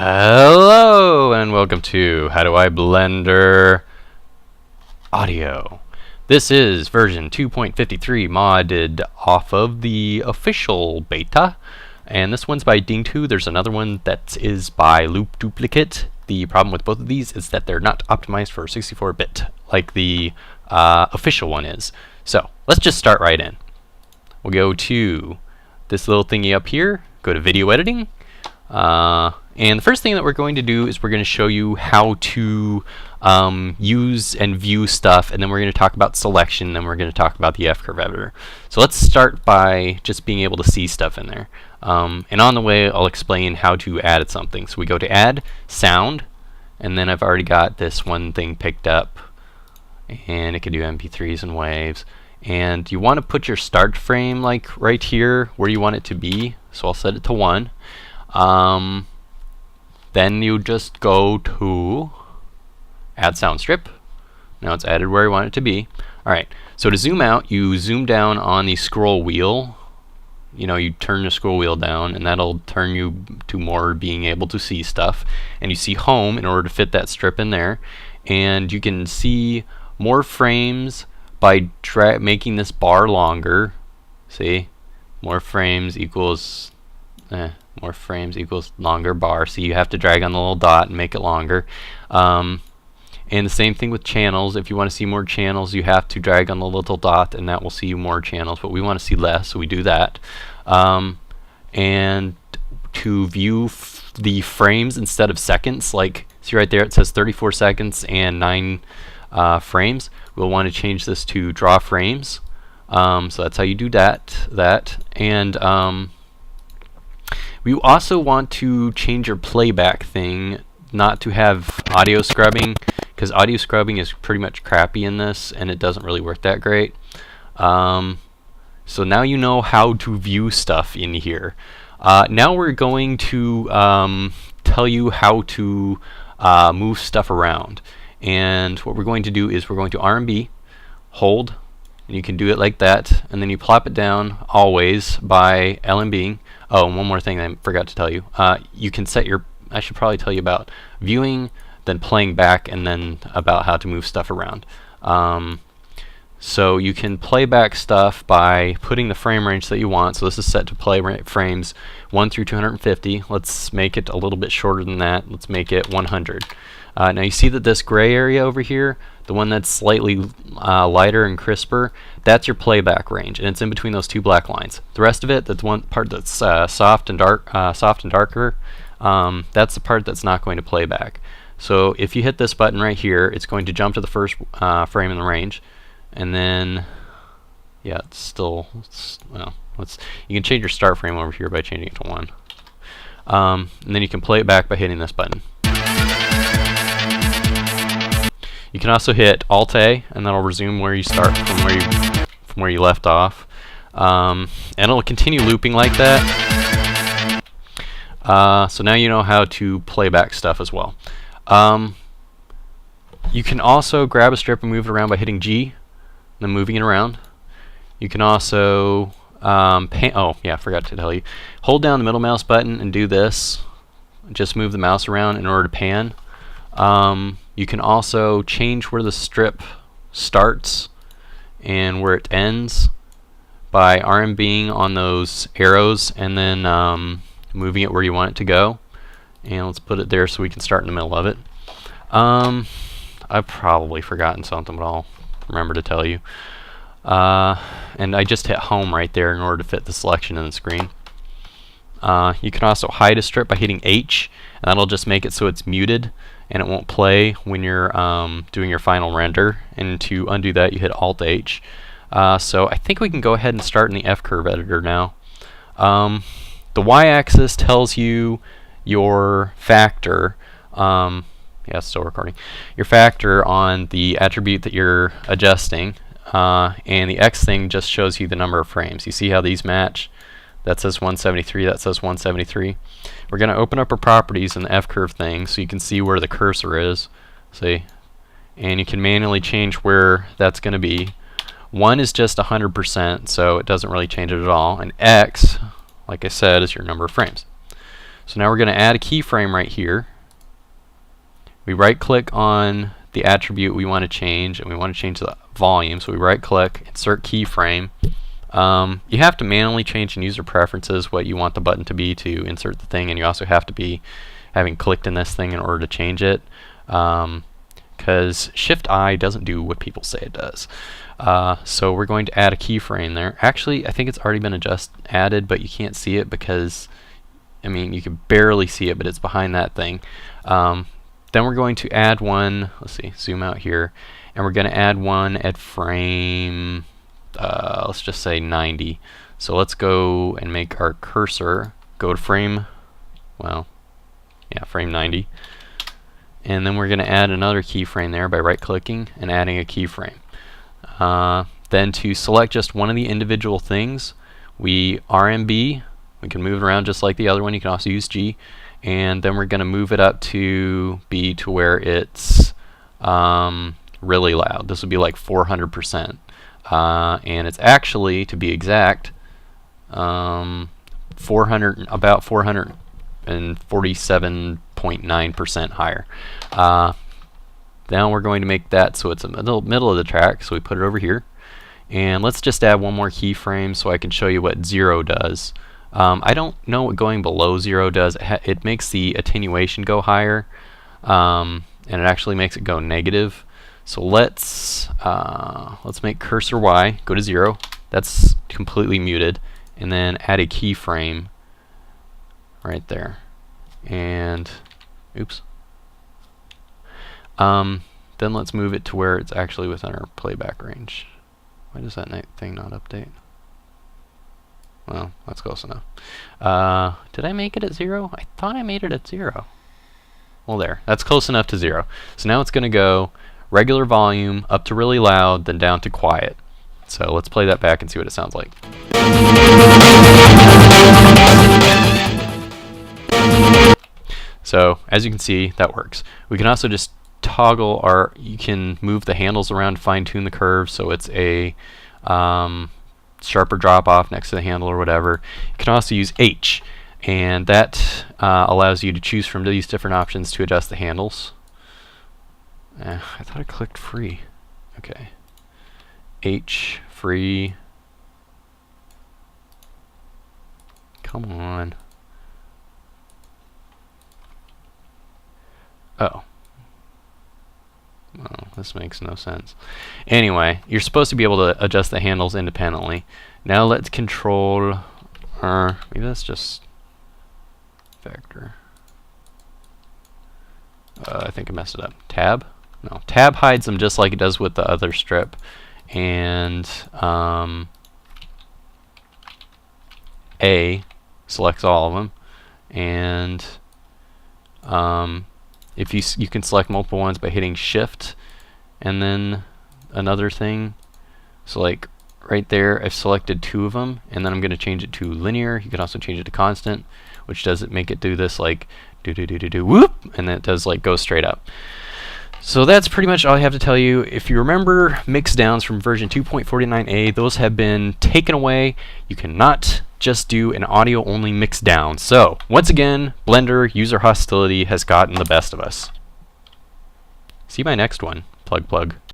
Hello and welcome to How Do I Blender Audio. This is version 2.53 modded off of the official beta, and this one's by Ding2. There's another one that is by Loop Duplicate. The problem with both of these is that they're not optimized for 64-bit like the official one is. So let's just start right in. We'll go to this little thingy up here, go to video editing. And the first thing that we're going to do is we're going to show you how to use and view stuff, and then we're going to talk about selection, and then we're going to talk about the F-curve editor. So let's start by just being able to see stuff in there. And on the way, I'll explain how to add something. So we go to Add, Sound, and then I've already got this one thing picked up, and it can do MP3s and waves. And you want to put your start frame like right here where you want it to be. So I'll set it to 1. Then you just go to Add Sound Strip. Now it's added where you want it to be. Alright, so to zoom out, you zoom down on the scroll wheel. You know, you turn the scroll wheel down, and that'll turn you to more being able to see stuff. And you see Home in order to fit that strip in there. And you can see more frames by making this bar longer. See? More frames equals longer bar, so you have to drag on the little dot and make it longer. And the same thing with channels. If you want to see more channels, you have to drag on the little dot, and that will see you more channels, but we want to see less, so we do that. And to view the frames instead of seconds, like see right there it says 34 seconds and 9 frames, we'll want to change this to draw frames. So that's how you do that. And we also want to change your playback thing not to have audio scrubbing, because audio scrubbing is pretty much crappy in this and it doesn't really work that great. So now you know how to view stuff in here. Now we're going to tell you how to move stuff around. And what we're going to do is we're going to R&B, hold, and you can do it like that, and then you plop it down always by LMBing. Oh, and one more thing I forgot to tell you. You can set your, I should probably tell you about viewing, then playing back, and then about how to move stuff around. So you can play back stuff by putting the frame range that you want. So this is set to play frames 1 through 250. Let's make it a little bit shorter than that. Let's make it 100. Now you see that this gray area over here, the one that's slightly lighter and crisper, that's your playback range, and it's in between those two black lines. The rest of it, that's one part that's soft and darker, that's the part that's not going to play back. So if you hit this button right here, it's going to jump to the first frame in the range, and then yeah, it's still well. You can change your start frame over here by changing it to 1, and then you can play it back by hitting this button. You can also hit Alt-A, and that'll resume where you start from where you left off, and it'll continue looping like that. So now you know how to play back stuff as well. You can also grab a strip and move it around by hitting G, then moving it around. You can also pan. Oh yeah, I forgot to tell you. Hold down the middle mouse button and do this. Just move the mouse around in order to pan. You can also change where the strip starts and where it ends by RMBing on those arrows and then moving it where you want it to go. And let's put it there so we can start in the middle of it. I've probably forgotten something, but I'll remember to tell you. And I just hit home right there in order to fit the selection in the screen. You can also hide a strip by hitting H, and that'll just make it so it's muted and it won't play when you're doing your final render. And to undo that, you hit Alt-H. So I think we can go ahead and start in the F-curve editor now. The Y-axis tells you your factor. Yeah, it's still recording. Your factor on the attribute that you're adjusting. And the X thing just shows you the number of frames. You see how these match? That says 173, that says 173. We're going to open up our properties in the F-curve thing so you can see where the cursor is. See? And you can manually change where that's going to be. 1 is just 100%, so it doesn't really change it at all. And X, like I said, is your number of frames. So now we're going to add a keyframe right here. We right click on the attribute we want to change, and we want to change the volume. So we right click, insert keyframe. You have to manually change in user preferences what you want the button to be to insert the thing, and you also have to be having clicked in this thing in order to change it, because Shift-I doesn't do what people say it does. So we're going to add a keyframe there. Actually, I think it's already been added, but you can't see it because, I mean, you can barely see it, but it's behind that thing. Then we're going to add one, let's see, zoom out here, and we're going to add one at frame, let's just say 90. So let's go and make our cursor go to frame, well, yeah, frame 90. And then we're going to add another keyframe there by right-clicking and adding a keyframe. Then to select just one of the individual things, we RMB, we can move it around just like the other one. You can also use G. And then we're going to move it up to be to where it's really loud. This would be like 400%. And it's actually, to be exact, about 447.9% higher. Now we're going to make that so it's in the middle of the track, so we put it over here. And let's just add one more keyframe so I can show you what 0 does. I don't know what going below 0 does. It makes the attenuation go higher, and it actually makes it go negative. So let's make cursor Y go to 0. That's completely muted, and then add a keyframe right there. And oops. Then let's move it to where it's actually within our playback range. Why does that thing not update? Well, that's close enough. Did I make it at 0? I thought I made it at 0. Well, there. That's close enough to 0. So now it's going to go regular volume up to really loud, then down to quiet. So let's play that back and see what it sounds like. So as you can see, that works. We can also just toggle you can move the handles around to fine-tune the curve so it's a sharper drop-off next to the handle or whatever. You can also use H, and that allows you to choose from these different options to adjust the handles. I thought I clicked free. Okay. H, free. Come on. Oh. Well, this makes no sense. Anyway, you're supposed to be able to adjust the handles independently. Now let's control maybe that's just vector. I think I messed it up. Tab? No. Tab hides them just like it does with the other strip. And A selects all of them. And if you can select multiple ones by hitting Shift and then another thing. So like right there, I've selected 2 of them, and then I'm going to change it to linear. You can also change it to constant, which does make it do this like do do do do do whoop, and then it does like go straight up. So that's pretty much all I have to tell you. If you remember mix downs from version 2.49a, those have been taken away. You cannot just do an audio only mix down. So once again, Blender user hostility has gotten the best of us. See my next one. Plug plug.